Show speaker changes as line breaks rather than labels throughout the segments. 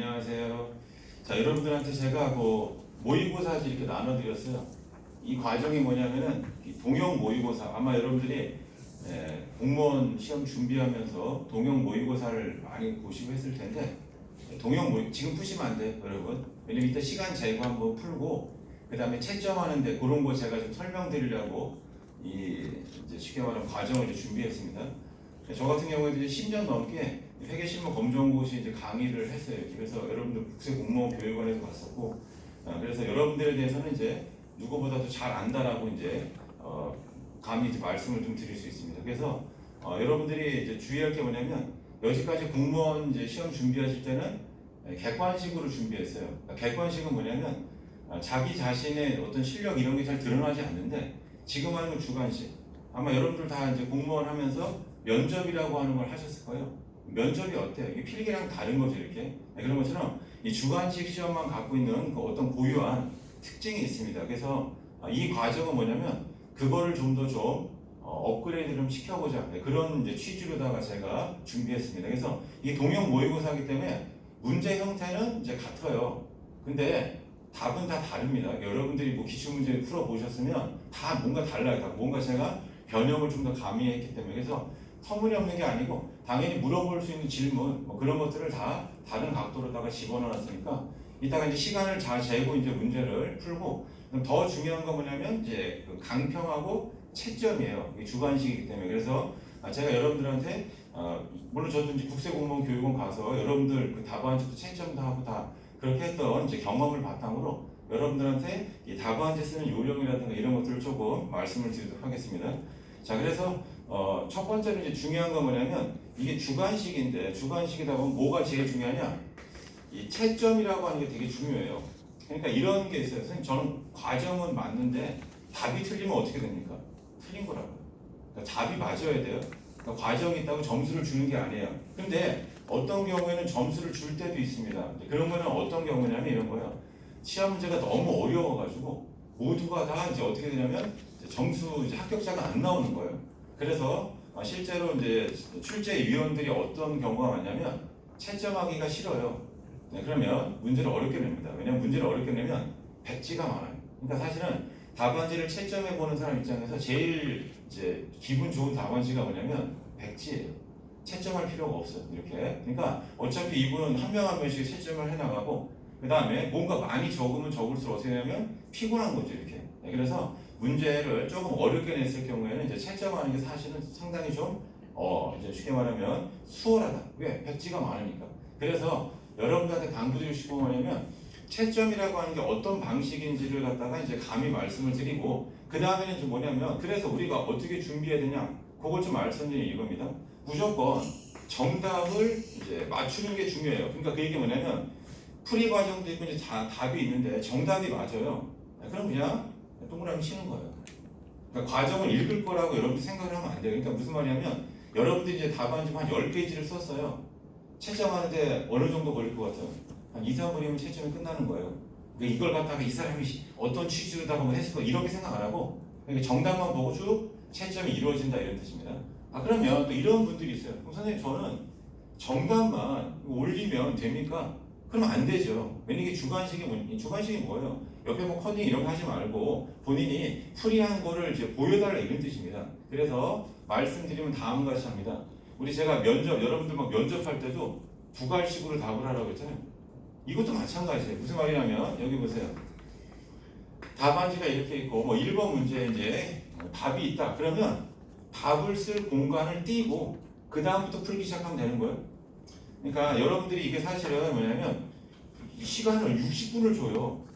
안녕하세요. 자, 여러분들한테 제가 모의고사 이렇게 나눠드렸어요. 이 과정이 뭐냐면은 이 동형 모의고사. 아마 여러분들이 공무원 시험 준비하면서 동형 모의고사를 많이 보시고 했을 텐데 동형 모의 지금 푸시면 안 돼요, 여러분. 왜냐면 이따 시간 재고 한번 풀고 그 다음에 채점하는데 그런 거 제가 좀 설명드리려고 이제 쉽게 말하면 과정을 이제 준비했습니다. 저 같은 경우에도 이제 10년 넘게 회계실무 검정고시 이제 강의를 했어요. 그래서 여러분들 국세공무원 교육원에서 갔었고, 그래서 여러분들에 대해서는 이제 누구보다도 잘 안다라고 이제 감히 이제 말씀을 좀 드릴 수 있습니다. 그래서 여러분들이 이제 주의할 게 뭐냐면 여기까지 공무원 이제 시험 준비하실 때는 객관식으로 준비했어요. 그러니까 객관식은 뭐냐면 자기 자신의 어떤 실력 이런 게 잘 드러나지 않는데 지금 하는 건 주관식. 아마 여러분들 다 이제 공무원 하면서 면접이라고 하는 걸 하셨을 거예요. 면접이 어때요? 이게 필기랑 다른 거죠, 이렇게. 그런 것처럼 이 주관식 시험만 갖고 있는 그 어떤 고유한 특징이 있습니다. 그래서 이 과정은 뭐냐면 그거를 좀 더 업그레이드 좀 시켜보자. 그런 이제 취지로다가 제가 준비했습니다. 그래서 이 동형 모의고사이기 때문에 문제 형태는 이제 같아요. 근데 답은 다 다릅니다. 여러분들이 뭐 기출문제 풀어보셨으면 다 뭔가 달라요. 다 뭔가 제가 변형을 좀 더 가미했기 때문에. 그래서 터무니없는 게 아니고 당연히 물어볼 수 있는 질문 뭐 그런 것들을 다 다른 각도로다가 집어넣었으니까 이따가 이제 시간을 잘 재고 이제 문제를 풀고 더 중요한 건 뭐냐면 이제 그 강평하고 채점이에요. 이게 주관식이기 때문에. 그래서 제가 여러분들한테 물론 저도 이제 국세공무원 교육원 가서 여러분들 그 답안지도 채점도 하고 다 그렇게 했던 이제 경험을 바탕으로 여러분들한테 이 답안지 쓰는 요령이라든가 이런 것들을 조금 말씀을 드리도록 하겠습니다. 자, 그래서 첫 번째로 이제 중요한 건 뭐냐면 이게 주관식인데 주관식이다 보면 뭐가 제일 중요하냐? 이 채점이라고 하는 게 되게 중요해요. 그러니까 이런 게 있어요. 선생님, 저는 과정은 맞는데 답이 틀리면 어떻게 됩니까? 틀린 거라고요. 그러니까 답이 맞아야 돼요. 그러니까 과정이 있다고 점수를 주는 게 아니에요. 근데 어떤 경우에는 점수를 줄 때도 있습니다. 그런 거는 어떤 경우냐면 이런 거예요. 시험 문제가 너무 어려워가지고 모두가 다 이제 어떻게 되냐면 점수 이제 합격자가 안 나오는 거예요. 그래서 실제로 이제 출제위원들이 어떤 경우가 많냐면 채점하기가 싫어요. 그러면 문제를 어렵게 냅니다. 왜냐하면 문제를 어렵게 내면 백지가 많아요. 그러니까 사실은 답안지를 채점해 보는 사람 입장에서 제일 이제 기분 좋은 답안지가 뭐냐면 백지예요. 채점할 필요가 없어요. 이렇게. 그러니까 어차피 이분은 한 명 한 명씩 채점을 해나가고 그 다음에 뭔가 많이 적으면 적을수록 어떻게 되냐면 피곤한 거죠. 이렇게. 그래서 문제를 조금 어렵게 냈을 경우에는 이제 채점하는 게 사실은 상당히 좀 이제 쉽게 말하면 수월하다. 왜? 백지가 많으니까. 그래서 여러분들한테 강조드리고 싶은 건 뭐냐면 채점이라고 하는 게 어떤 방식인지를 갖다가 이제 감히 말씀을 드리고 그 다음에는 이제 뭐냐면 그래서 우리가 어떻게 준비해야 되냐 그걸 좀 말씀드리는 이겁니다. 무조건 정답을 이제 맞추는 게 중요해요. 그러니까 그 얘기 뭐냐면 풀이 과정도 있고 이제 답이 있는데 정답이 맞아요. 그럼 그냥 동그라미 치는 거예요. 그러니까 과정을 읽을 거라고 여러분들이 생각을 하면 안 돼요. 그러니까 무슨 말이냐면 여러분들이 이제 답안지 한 10페이지를 썼어요. 채점하는데 어느 정도 걸릴 것 같아요? 한 2, 3분이면 채점이 끝나는 거예요. 그러니까 이걸 갖다가 이 사람이 어떤 취지로다가 뭐 했을 거 이렇게 생각 안 하고 그러니까 정답만 보고 쭉 채점이 이루어진다 이런 뜻입니다. 그러면 또 이런 분들이 있어요. 그럼 선생님 저는 정답만 올리면 됩니까? 그러면 안 되죠. 왜냐면 이게 주관식이 뭐예요? 옆에 뭐 커닝 이런 거 하지 말고 본인이 풀이한 거를 이제 보여달라 이런 뜻입니다. 그래서 말씀드리면 다음과 같이 합니다. 우리 제가 여러분들 막 면접할 때도 두갈식으로 답을 하라고 했잖아요. 이것도 마찬가지예요. 무슨 말이냐면 여기 보세요. 답안지가 이렇게 있고 뭐 1번 문제에 이제 답이 있다. 그러면 답을 쓸 공간을 띄고 그 다음부터 풀기 시작하면 되는 거예요. 그러니까 여러분들이 이게 사실은 뭐냐면 시간을 60분을 줘요.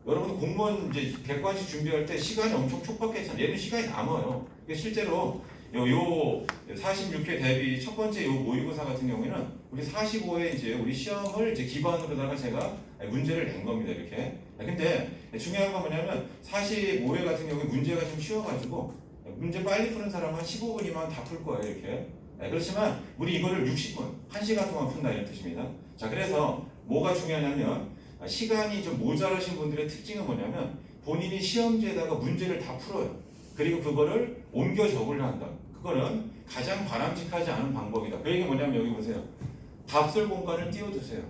여러분 공무원 이제 객관식 준비할 때 시간이 엄청 촉박했잖아요. 얘는 시간이 남아요. 실제로 요 46회 대비 첫 번째 요 모의고사 같은 경우에는 우리 45회 이제 우리 시험을 이제 기반으로다가 제가 문제를 낸 겁니다. 이렇게. 근데 중요한 건 뭐냐면 45회 같은 경우에 문제가 좀 쉬워가지고 문제 빨리 푸는 사람은 한 15분이면 다 풀 거예요. 이렇게. 그렇지만 우리 이거를 60분, 1시간 동안 푼다 이런 뜻입니다. 자, 그래서 뭐가 중요하냐면 시간이 좀 모자라신 분들의 특징은 뭐냐면 본인이 시험지에다가 문제를 다 풀어요. 그리고 그거를 옮겨 적으려 한다. 그거는 가장 바람직하지 않은 방법이다. 그 얘기 뭐냐면 여기 보세요. 답설 공간을 띄워주세요.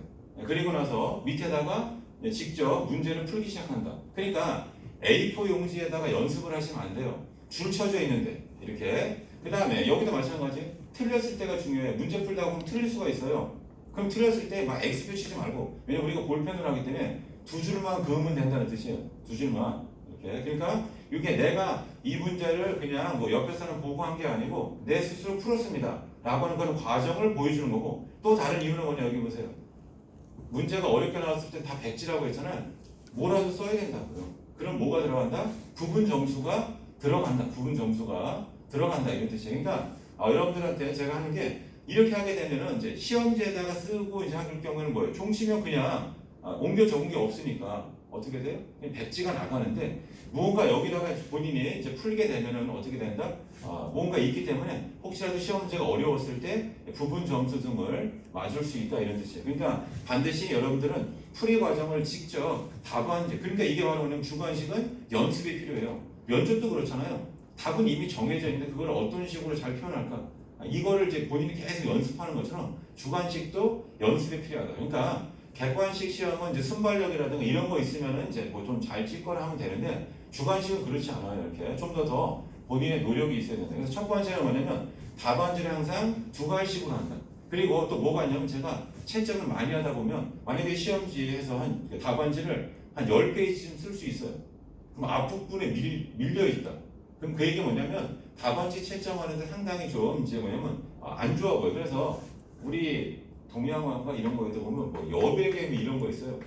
그리고 나서 밑에다가 직접 문제를 풀기 시작한다. 그러니까 A4 용지에다가 연습을 하시면 안 돼요. 줄 쳐져 있는데 이렇게. 그 다음에 여기도 마찬가지. 틀렸을 때가 중요해. 문제 풀다 보면 틀릴 수가 있어요. 그럼 틀렸을 때 막 X표 치지 말고, 왜냐면 우리가 볼펜으로 하기 때문에 두 줄만 그으면 된다는 뜻이에요. 두 줄만. 이렇게. 그러니까 이게 내가 이 문제를 그냥 뭐 옆에 사람 보고 한 게 아니고 내 스스로 풀었습니다 라고 하는 그런 과정을 보여주는 거고, 또 다른 이유는 뭐냐, 여기 보세요. 문제가 어렵게 나왔을 때 다 백지라고 했잖아요. 뭐라도 써야 된다고요. 그럼 뭐가 들어간다? 부분 점수가 들어간다. 부분 점수가 들어간다, 이런 뜻이에요. 그러니까 여러분들한테 제가 하는 게, 이렇게 하게 되면은 이제 시험지에다가 쓰고 이제 할 경우는 뭐예요? 종치면 그냥 옮겨 적은 게 없으니까 어떻게 돼요? 그냥 백지가 나가는데, 무언가 여기다가 본인이 이제 풀게 되면은 어떻게 된다? 뭔가 있기 때문에 혹시라도 시험 문제가 어려웠을 때 부분 점수 등을 맞을 수 있다, 이런 뜻이에요. 그러니까 반드시 여러분들은 풀이 과정을 직접 답안지, 그러니까 이게 바로 뭐냐면 주관식은 연습이 필요해요. 면접도 그렇잖아요. 답은 이미 정해져 있는데 그걸 어떤 식으로 잘 표현할까? 이거를 이제 본인이 계속 연습하는 것처럼 주관식도 연습이 필요하다. 그러니까 객관식 시험은 이제 순발력이라든가 이런 거 있으면은 이제 뭐 좀 잘 찍거나 하면 되는데, 주관식은 그렇지 않아요. 이렇게 좀 더 본인의 노력이 있어야 된다. 그래서 첫 번째는 뭐냐면 답안지를 항상 주관식으로 한다. 그리고 또 뭐가 있냐면, 제가 채점을 많이 하다 보면 만약에 시험지에서 한 답안지를 한 10페이지쯤 쓸 수 있어요. 그럼 앞부분에 밀려 있다. 그럼 그 얘기 뭐냐면 답안지 채점하는데 상당히 좀 이제 뭐냐면 안 좋아 보여. 그래서 우리 동양화가 이런 거에도 보면 뭐 여백의 미 이런 거 있어요.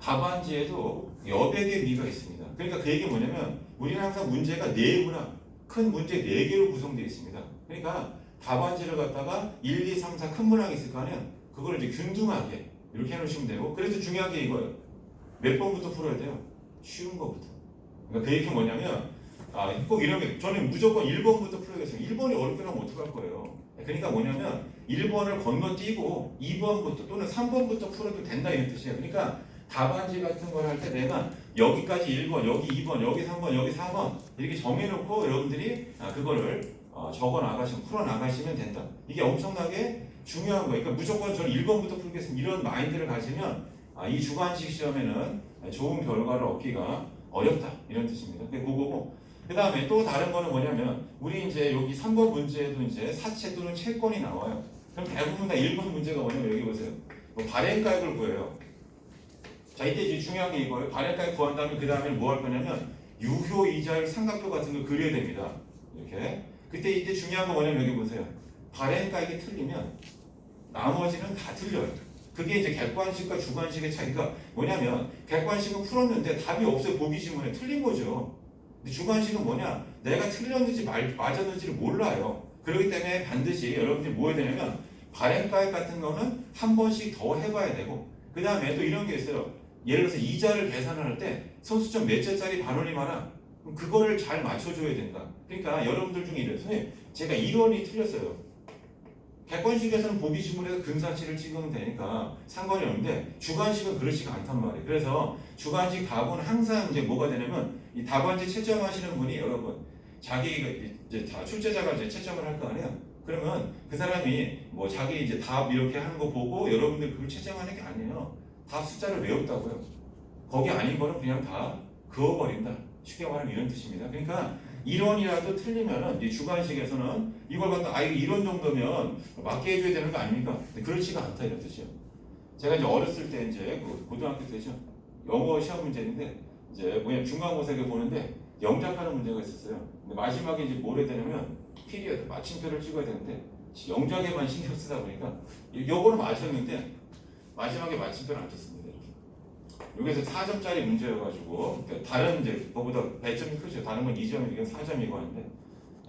답안지에도 여백의 미가 있습니다. 그러니까 그 얘기 뭐냐면, 우리는 항상 문제가 네 문항, 큰 문제 4개로 구성되어 있습니다. 그러니까 답안지를 갖다가 1, 2, 3, 4 큰 문항이 있을 거 아니야. 그걸 이제 균등하게 이렇게 해놓으시면 되고, 그래서 중요한 게 이거예요. 몇 번부터 풀어야 돼요? 쉬운 거부터. 그러니까 그 얘기 뭐냐면, 꼭 이런 게, 저는 무조건 1번부터 풀어야겠어요. 1번이 어렵게 나면 어떡할 거예요. 그러니까 뭐냐면 1번을 건너뛰고 2번부터 또는 3번부터 풀어도 된다, 이런 뜻이에요. 그러니까 답안지 같은 걸 할 때 내가 여기까지 1번, 여기 2번, 여기 3번, 여기 4번 이렇게 정해놓고 여러분들이 그거를 적어 나가시면, 풀어 나가시면 된다. 이게 엄청나게 중요한 거예요. 그러니까 무조건 저는 1번부터 풀겠습니다, 이런 마인드를 가지면 이 주관식 시험에는 좋은 결과를 얻기가 어렵다, 이런 뜻입니다. 그게 그거고, 그 다음에 또 다른 거는 뭐냐면, 우리 이제 여기 3번 문제에도 이제 사채 또는 채권이 나와요. 그럼 대부분 다 1번 문제가 뭐냐면, 여기 보세요. 뭐 발행가액을 구해요. 자, 이때 이제 중요한 게 이거예요. 발행가액 구한 다음에 그 다음에 뭐 할 거냐면 유효 이자율 삼각표 같은 걸 그려야 됩니다. 이렇게. 그때 이때 중요한 거 뭐냐면, 여기 보세요. 발행가액이 틀리면 나머지는 다 틀려요. 그게 이제 객관식과 주관식의 차이가 뭐냐면, 객관식은 풀었는데 답이 없어요. 보기 지문에 틀린 거죠. 근데 주관식은 뭐냐? 내가 틀렸는지 맞았는지를 몰라요. 그렇기 때문에 반드시 여러분들이 뭐 해야 되냐면, 발행가액 같은 거는 한 번씩 더 해봐야 되고, 그 다음에 또 이런 게 있어요. 예를 들어서 이자를 계산을 할 때 선수점 몇 자짜리 반올림하나? 그럼 그거를 잘 맞춰줘야 된다. 그러니까 여러분들 중에 이래요. 선생님, 제가 1원이 틀렸어요. 객관식에서는 보기 지문에서 근사치를 찍으면 되니까 상관이 없는데, 주관식은 그렇지가 않단 말이에요. 그래서 주관식 답은 항상 이제 뭐가 되냐면, 이 답안지 채점하시는 분이, 여러분, 자기 이제 출제자가 이제 채점을 할 거 아니에요. 그러면 그 사람이 뭐 자기 이제 답 이렇게 하는 거 보고 여러분들 그걸 채점하는 게 아니에요. 답 숫자를 외웠다고요. 거기 아닌 거는 그냥 다 그어버린다. 쉽게 말하면 이런 뜻입니다. 그러니까 1원이라도 틀리면은 이 주관식에서는 이걸 갖다 이거 1원 정도면 맞게 해줘야 되는 거 아닙니까? 근데 그렇지가 않다, 이런 뜻이에요. 제가 이제 어렸을 때 이제 고등학교 때죠. 영어 시험 문제인데 이제 뭐냐, 중간고사를 보는데 영작하는 문제가 있었어요. 근데 마지막에 이제 뭘 해야 되냐면 피리어드 마침표를 찍어야 되는데 영작에만 신경 쓰다 보니까 요거는 맞췄는데 마지막에 마침표를 안 쳤습니다. 여기서 4점짜리 문제여가지고 다른 이제 그거보다 배점이 크죠. 다른 건 2점이고 이건 4점이고 하는데,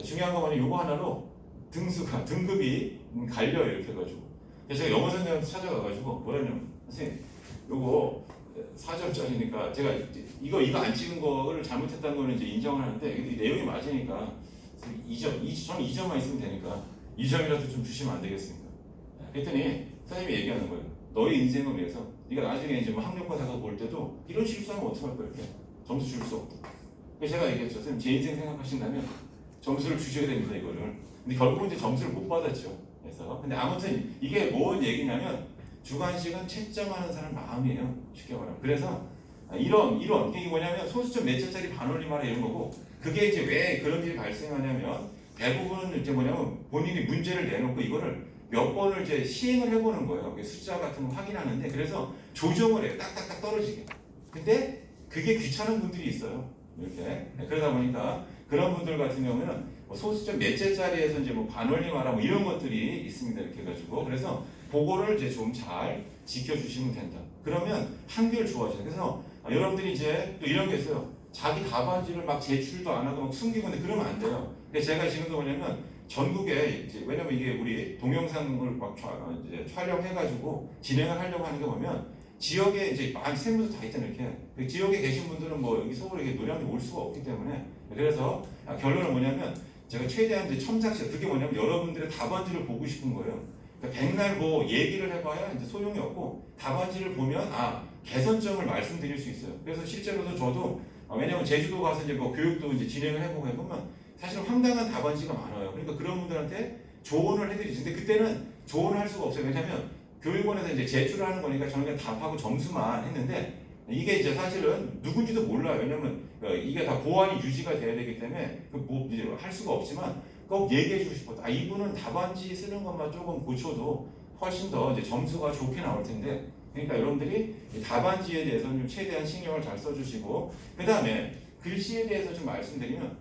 중요한 건 뭐냐면 요거 하나로 등급이 갈려요, 이렇게 해가지고. 그래서 제가 영어 선생님한테 찾아가가지고 뭐냐면, 선생님 요거 4점짜리니까 제가 이거 안 찍은 거를 잘못했다는 거는 이제 인정을 하는데 이 내용이 맞으니까 2점, 저는 2점만 있으면 되니까 2점이라도 좀 주시면 안 되겠습니까? 그랬더니 선생님이 얘기하는 거예요. 너의 인생을 위해서 네가 나중에 이제 뭐 학력고사가 볼 때도 이런 실수하면 어떡할 거야? 이렇게 점수 줄 수 없다. 그래서 제가 얘기했죠. 선생님, 제 인생 생각하신다면 점수를 주셔야 됩니다, 이거를. 근데 결국은 이제 점수를 못 받았죠. 그래서 근데 아무튼 이게 뭔 얘기냐면 주관식은 채점하는 사람 마음이에요. 쉽게 말하면. 그래서 이런 이게 뭐냐면 소수점 몇 자짜리 반올림하라 이런 거고 그게 이제 왜 그런 일이 발생하냐면 대부분은 이제 뭐냐면 본인이 문제를 내놓고 이거를 몇 번을 이제 시행을 해보는 거예요. 숫자 같은 거 확인하는데 그래서 조정을 해요. 딱딱딱 떨어지게. 근데 그게 귀찮은 분들이 있어요. 이렇게 그러다 보니까 그런 분들 같은 경우는 뭐 소수점 몇 개짜리에서 이제 뭐 반올림하라 뭐 이런 것들이 있습니다. 이렇게 해가지고 그래서 그거를 이제 좀 잘 지켜주시면 된다. 그러면 한결 좋아져요. 그래서 여러분들이 이제 또 이런 게 있어요. 자기 답안지를 막 제출도 안 하고 막 숨기고 근데 그러면 안 돼요. 그래서 제가 지금도 뭐냐면 전국에 이제 왜냐면 이게 우리 동영상을 막 이제 촬영해가지고 진행을 하려고 하는 게 보면 지역에 이제 많이 세무도 다 있잖아요. 이렇게 그 지역에 계신 분들은 뭐 여기 서울에 노량진 올 수가 없기 때문에 그래서 결론은 뭐냐면 제가 최대한 이제 첨삭시 그게 뭐냐면 여러분들의 답안지를 보고 싶은 거예요. 그러니까 백날 뭐 얘기를 해봐야 이제 소용이 없고 답안지를 보면 개선점을 말씀드릴 수 있어요. 그래서 실제로도 저도 왜냐면 제주도 가서 이제 뭐 교육도 이제 진행을 해보고 해보면 사실 황당한 답안지가 많아요. 그러니까 그런 분들한테 조언을 해드리지. 근데 그때는 조언을 할 수가 없어요. 왜냐면 교육원에서 이제 제출을 하는 거니까 저는 그냥 답하고 점수만 했는데 이게 이제 사실은 누군지도 몰라요. 왜냐면 이게 다 보안이 유지가 돼야 되기 때문에 뭐 이제 할 수가 없지만 꼭 얘기해 주고 싶었다. 이분은 답안지 쓰는 것만 조금 고쳐도 훨씬 더 이제 점수가 좋게 나올 텐데 그러니까 여러분들이 답안지에 대해서는 좀 최대한 신경을 잘 써주시고 그 다음에 글씨에 대해서 좀 말씀드리면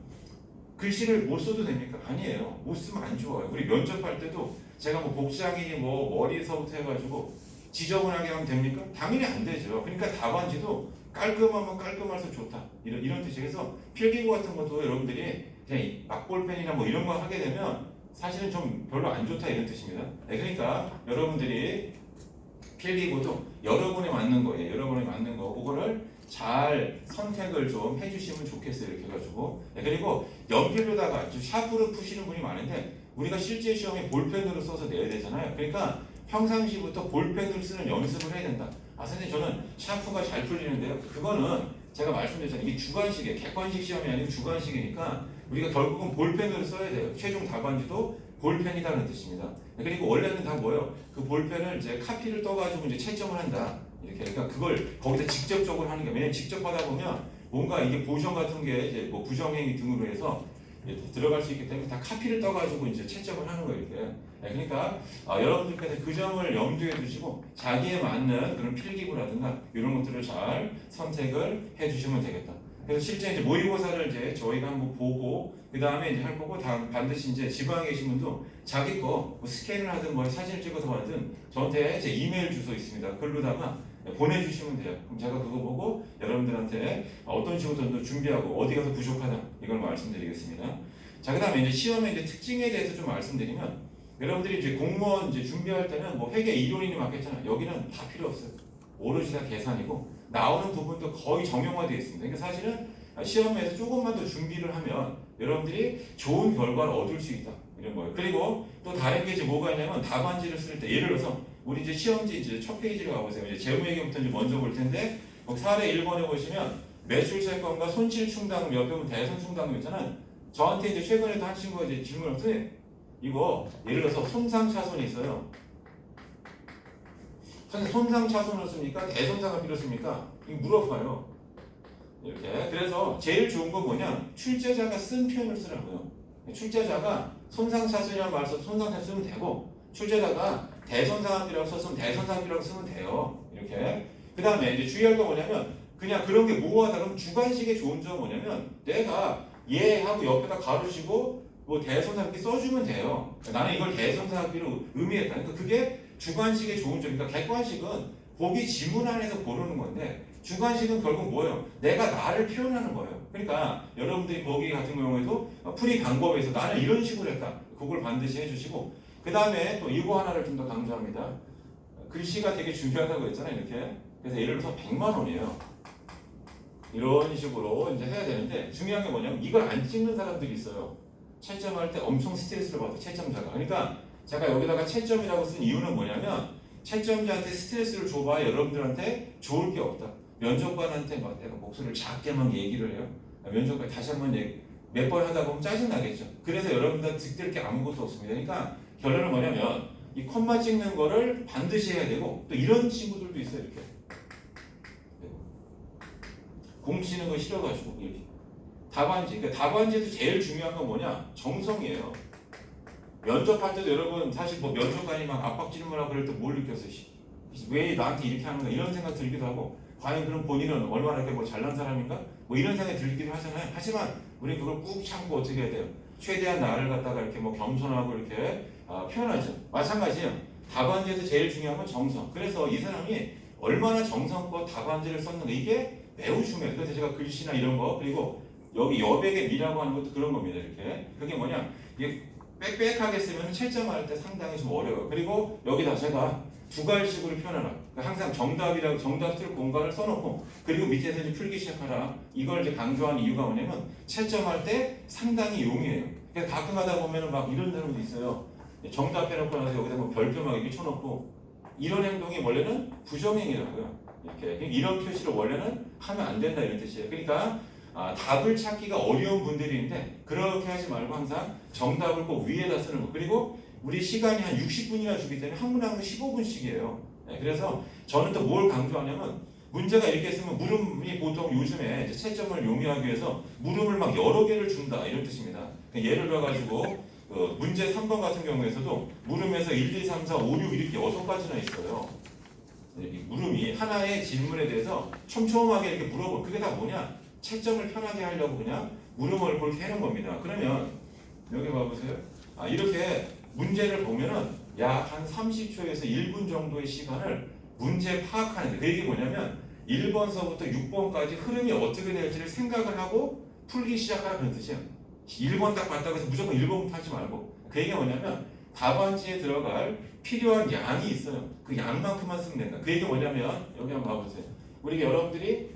글씨를 못 써도 됩니까? 아니에요. 못 쓰면 안 좋아요. 우리 면접할 때도 제가 뭐 복장이니 뭐 머리에서부터 해가지고 지저분하게 하면 됩니까? 당연히 안 되죠. 그러니까 답안지도 깔끔하면 깔끔할수록 좋다. 이런 뜻이에서 필기구 같은 것도 여러분들이 그냥 막볼펜이나 뭐 이런 거 하게 되면 사실은 좀 별로 안 좋다 이런 뜻입니다. 네, 그러니까 여러분들이 필기구도 여러분에 맞는 거예요. 여러분에 맞는 거. 그거를 잘 선택을 좀 해주시면 좋겠어요. 이렇게 해가지고. 네, 그리고 연필로다가 좀 샤프로 푸시는 분이 많은데 우리가 실제 시험에 볼펜으로 써서 내야 되잖아요. 그러니까 평상시부터 볼펜으로 쓰는 연습을 해야 된다. 선생님 저는 샤프가 잘 풀리는데요. 그거는 제가 말씀드렸잖아요. 이게 주관식이에요. 객관식 시험이 아니고 주관식이니까 우리가 결국은 볼펜으로 써야 돼요. 최종 답안지도 볼펜이라는 뜻입니다. 그리고 원래는 다 뭐예요? 그 볼펜을 이제 카피를 떠가지고 이제 채점을 한다. 이렇게 그러니까 그걸 거기서 직접적으로 하는 게 왜냐면 직접 하다 보면 뭔가 이게 보정 같은 게 이제 뭐 부정행위 등으로 해서 들어갈 수 있기 때문에 다 카피를 떠가지고 이제 채점을 하는 거예요. 이렇게. 그러니까 여러분들께서 그 점을 염두에 두시고 자기에 맞는 그런 필기구라든가 이런 것들을 잘 선택을 해주시면 되겠다. 그래서 실제 이제 모의고사를 이제 저희가 한번 보고 그 다음에 이제 할 거고 반드시 이제 지방에 계신 분도 자기 거뭐 스캔을 하든 뭐 사진을 찍어서 하든 저한테 제 이메일 주소 있습니다. 글로다가 보내주시면 돼요. 그럼 제가 그거 보고 여러분들한테 어떤 식으로 좀 더 준비하고 어디 가서 부족하다 이걸 말씀드리겠습니다. 자, 그다음에 이제 시험의 이제 특징에 대해서 좀 말씀드리면 여러분들이 이제 공무원 이제 준비할 때는 뭐 회계 이론이 맞겠잖아요. 여기는 다 필요 없어요. 오로지 다 계산이고 나오는 부분도 거의 정형화되어 있습니다. 그러니까 사실은 시험에서 조금만 더 준비를 하면 여러분들이 좋은 결과를 얻을 수 있다 이런 거예요. 그리고 또 다른 게 이제 뭐가 있냐면 답안지를 쓸 때 예를 들어서 우리 이제 시험지 이제 첫 페이지를 가보세요. 이제 재무회계부터 이제 먼저 볼 텐데 사례 1번에 보시면 매출채권과 손실충당금 옆에 보면 대손충당금 있잖아요. 저한테 이제 최근에도 한 친구가 이제 질문을 했더니 이거 예를 들어서 손상차손이 있어요. 손상차손을 씁니까? 대손상을 필요 씁니까? 이거 물어봐요. 이렇게. 그래서 제일 좋은 건 뭐냐? 출제자가 쓴 표현을 쓰라고요. 출제자가 손상차손이라는 말을 써서 손상차손 쓰면 되고 출제자가 대손상합비라고 썼으면 대손상합비라고 쓰면 돼요. 이렇게. 그 다음에 이제 주의할 건 뭐냐면 그냥 그런 게 모호하다 그러면 주관식의 좋은 점은 뭐냐면 내가 얘하고 옆에다 가로치고 뭐 대손상합비 써주면 돼요. 나는 이걸 대손상합비로 의미했다. 그러니까 그게 주관식의 좋은 점이니까 객관식은 보기 지문 안에서 고르는 건데 주관식은 결국 뭐예요? 내가 나를 표현하는 거예요. 그러니까 여러분들이 보기 같은 경우에도 풀이 방법에서 나는 이런 식으로 했다. 그걸 반드시 해주시고 그 다음에 또 이거 하나를 좀 더 강조합니다. 글씨가 되게 중요하다고 했잖아요. 이렇게. 그래서 예를 들어서 100만 원이에요. 이런 식으로 이제 해야 되는데 중요한 게 뭐냐면 이걸 안 찍는 사람들이 있어요. 채점할 때 엄청 스트레스를 받아 채점자가. 그러니까 제가 여기다가 채점이라고 쓴 이유는 뭐냐면 채점자한테 스트레스를 줘봐야 여러분들한테 좋을 게 없다. 면접관한테 막 내가 목소리를 작게만 얘기를 해요. 면접관 다시 한번 몇 번 하다 보면 짜증나겠죠. 그래서 여러분들 득될 게 아무것도 없습니다. 그러니까 결론은 뭐냐면 이 콤마 찍는 거를 반드시 해야 되고 또 이런 친구들도 있어요. 이렇게 공 치는 거 싫어가지고 이렇게 답안지. 그러니까 답안지에서 제일 중요한 건 뭐냐? 정성이에요. 면접할 때도 여러분 사실 뭐 면접관이 막 압박 질문하고 그럴 때 뭘 느꼈어요? 왜 나한테 이렇게 하는 거야? 이런 생각 들기도 하고 과연 그럼 본인은 얼마나 이렇게 뭐 잘난 사람인가? 뭐 이런 생각이 들기도 하잖아요. 하지만 우리 그걸 꾹 참고 어떻게 해야 돼요? 최대한 나를 갖다가 이렇게 뭐 겸손하고 이렇게 표현하죠. 마찬가지예요. 답안지에서 제일 중요한 건 정성. 그래서 이 사람이 얼마나 정성껏 답안지를 썼는가 이게 매우 중요해요. 그래서 제가 글씨나 이런 거 그리고 여기 여백의 미라고 하는 것도 그런 겁니다. 이렇게 그게 뭐냐? 이게 빽빽하게 쓰면 채점할 때 상당히 좀 어려워요. 그리고 여기다 제가 두 가지식으로 표현하라. 그러니까 항상 정답이라고 정답 쓸 공간을 써놓고 그리고 밑에서 이제 풀기 시작하라. 이걸 이제 강조하는 이유가 뭐냐면 채점할 때 상당히 용이해요. 그래서 가끔 하다 보면은 막 이런 사람도 있어요. 정답 해놓고 나서 여기다 뭐 별표 막 이렇게 쳐놓고 이런 행동이 원래는 부정행위라고요. 이렇게 이런 표시를 원래는 하면 안 된다 이런 뜻이에요. 그러니까 답을 찾기가 어려운 분들이 있는데 그렇게 하지 말고 항상 정답을 꼭 위에다 쓰는 거. 그리고 우리 시간이 한 60분이나 주기 때문에 한 문 한 문 15분씩이에요. 그래서 저는 또 뭘 강조하냐면 문제가 이렇게 쓰면 물음이 보통 요즘에 이제 채점을 용이하기 위해서 물음을 막 여러 개를 준다 이런 뜻입니다. 예를 들어가지고 문제 3번 같은 경우에서도 물음에서 1, 2, 3, 4, 5, 6 이렇게 6가지나 있어요. 이 물음이 하나의 질문에 대해서 촘촘하게 이렇게 물어볼 그게 다 뭐냐? 채점을 편하게 하려고 그냥 물음을 그렇게 해놓은 겁니다. 그러면 여기 봐보세요. 이렇게 문제를 보면은 약 한 30초에서 1분 정도의 시간을 문제 파악하는데 그 얘기 뭐냐면 1번서부터 6번까지 흐름이 어떻게 될지를 생각을 하고 풀기 시작하라 그런 뜻이에요. 1번 딱 봤다고 해서 무조건 1번부터 하지 말고 그 얘기가 뭐냐면 답안지에 들어갈 필요한 양이 있어요. 그 양만큼만 쓰면 된다. 그 얘기가 뭐냐면 여기 한번 봐보세요. 우리 여러분들이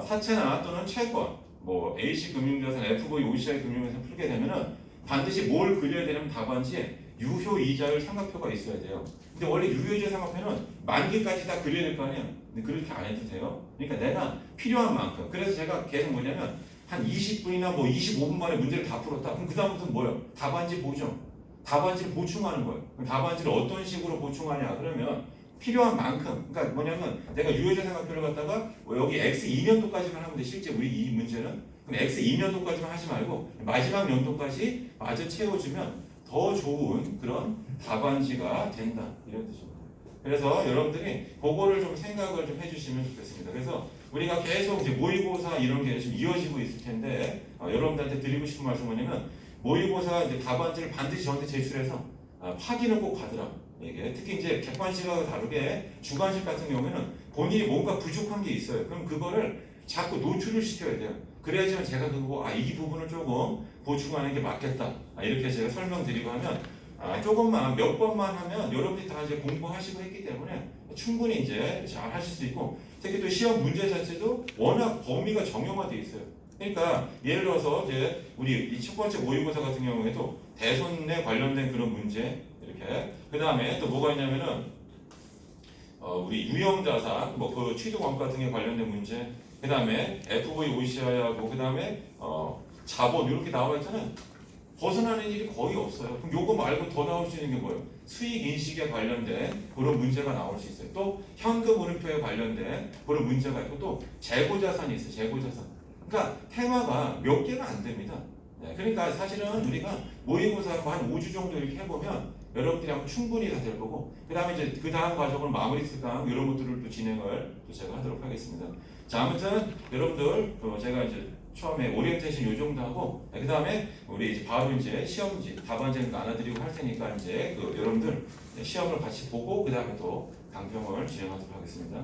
사채나 또는 채권, 뭐 AC 금융자산, FV, OCI 금융자산 풀게 되면은 반드시 뭘 그려야 되냐면 답안지에 유효 이자율 삼각표가 있어야 돼요. 근데 원래 유효 이자 삼각표는 만기까지 다 그려야 될 거 아니에요. 근데 그렇게 안 해도 돼요. 그러니까 내가 필요한 만큼. 그래서 제가 계속 뭐냐면 한 20분이나 뭐 25분 만에 문제를 다 풀었다. 그럼 그 다음부터는 뭐예요? 답안지 보죠. 답안지를 보충하는 거예요. 그럼 답안지를 어떤 식으로 보충하냐? 그러면 필요한 만큼. 그러니까 뭐냐면 내가 유효자 삼각표를 갖다가 여기 x 2년도까지만 하면 돼. 실제 우리 이 문제는. 그럼 x 2년도까지만 하지 말고 마지막 연도까지 마저 채워주면 더 좋은 그런 답안지가 된다. 이런 뜻입니다. 그래서 여러분들이 그거를 좀 생각을 좀 해주시면 좋겠습니다. 그래서 우리가 계속 이제 모의고사 이런 게 좀 이어지고 있을 텐데 여러분들한테 드리고 싶은 말씀은 뭐냐면 모의고사 이제 답안지를 반드시 저한테 제출해서 확인을 꼭 받으라. 이게 특히 이제 객관식하고 다르게 주관식 같은 경우에는 본인이 뭔가 부족한 게 있어요. 그럼 그거를 자꾸 노출을 시켜야 돼요. 그래야지만 제가 그거 이 부분을 조금 보충하는 게 맞겠다. 이렇게 제가 설명드리고 하면 조금만 몇 번만 하면 여러분들이 다 이제 공부하시고 했기 때문에 충분히 이제 잘 하실 수 있고 특히 또 시험 문제 자체도 워낙 범위가 정형화되어 있어요. 그러니까 예를 들어서 이제 우리 이 첫 번째 모의고사 같은 경우에도 대손에 관련된 그런 문제 이렇게 그 다음에 또 뭐가 있냐면은 우리 유형자산 뭐 그 취득원가 같은 게 관련된 문제 그 다음에 FV, OCI하고 그 다음에 자본 이렇게 나와 있잖아요. 벗어나는 일이 거의 없어요. 그럼 요거 말고 더 나올 수 있는 게 뭐예요? 수익 인식에 관련된 그런 문제가 나올 수 있어요. 또 현금 흐름표에 관련된 그런 문제가 있고 또 재고자산이 있어요. 재고자산. 그러니까 테마가 몇 개가 안 됩니다. 그러니까 사실은 우리가 모의고사 한 5주 정도 이렇게 해보면 여러분들이 하면 충분히 다 될 거고 그 다음에 이제 그 다음 과정을 마무리 특강 이런 것들을 또 진행을 또 제가 하도록 하겠습니다. 자 아무튼 여러분들 제가 이제 처음에 오리엔테이션 요 정도 하고 그 다음에 우리 이제 바로 이제 시험지 답안지를 나눠드리고 할 테니까 이제 여러분들 시험을 같이 보고 그 다음에 또 강평을 진행하도록 하겠습니다.